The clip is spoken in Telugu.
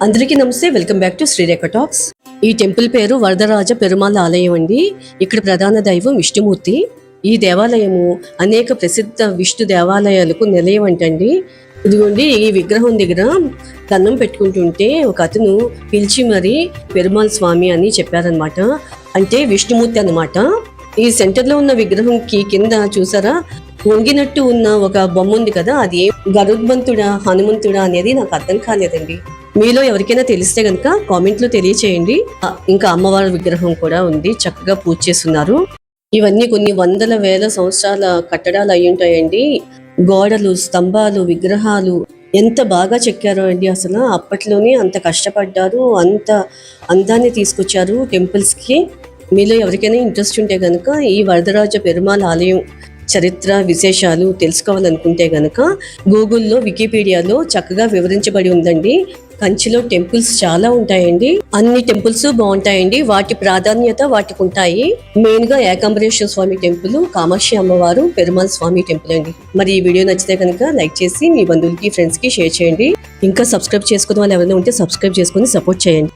అందరికీ నమస్తే, welcome back to Srirekha talks. ఈ టెంపుల్ పేరు వరదరాజ పెరుమాళ ఆలయం అండి. ఇక్కడ ప్రధాన దైవం విష్ణుమూర్తి. ఈ దేవాలయము అనేక ప్రసిద్ధ విష్ణు దేవాలయాలకు నిలయం అంటండి. ఇదిగోండి, ఈ విగ్రహం దగ్గర దండం పెట్టుకుంటుంటే ఒక అతను పిలిచి మరి పెరుమాళ స్వామి అని చెప్పారనమాట. అంటే విష్ణుమూర్తి అనమాట. ఈ సెంటర్ లో ఉన్న విగ్రహంకి కింద చూసారా, వంగినట్టు ఉన్న ఒక బొమ్మ ఉంది కదా, అది గరుత్మంతుడా హనుమంతుడా అనేది నాకు అర్థం కాలేదండి. మీలో ఎవరికైనా తెలిస్తే కనుక కామెంట్ లో తెలియచేయండి. ఇంకా అమ్మవారి విగ్రహం కూడా ఉంది, చక్కగా పూజ చేస్తున్నారు. ఇవన్నీ కొన్ని వందల వేల సంవత్సరాల కట్టడాలు అయి ఉంటాయండి. గోడలు, స్తంభాలు, విగ్రహాలు ఎంత బాగా చెక్కారో అండి. అసలు అప్పట్లోనే అంత కష్టపడ్డారు, అంత అందాన్ని తీసుకొచ్చారు టెంపుల్స్ కి. మీలో ఎవరికైనా ఇంట్రెస్ట్ ఉంటే కనుక ఈ వరదరాజ పెరుమాళ ఆలయం చరిత్ర విశేషాలు తెలుసుకోవాలనుకుంటే గనక గూగుల్లో, వికీపీడియాలో చక్కగా వివరించబడి ఉందండి. కంచిలో టెంపుల్స్ చాలా ఉంటాయండి. అన్ని టెంపుల్స్ బాగుంటాయండి. వాటి ప్రాధాన్యత వాటికి ఉంటాయి. మెయిన్ గా ఏకాంబరేశ్వర స్వామి టెంపుల్, కామాక్షి అమ్మవారు, పెరుమాళ స్వామి టెంపుల్ అండి. మరి ఈ వీడియో నచ్చితే కనుక లైక్ చేసి మీ బంధువులకి, ఫ్రెండ్స్ కి షేర్ చేయండి. ఇంకా సబ్స్క్రైబ్ చేసుకునే వాళ్ళు ఎవరైనా ఉంటే సబ్స్క్రైబ్ చేసుకుని సపోర్ట్ చేయండి.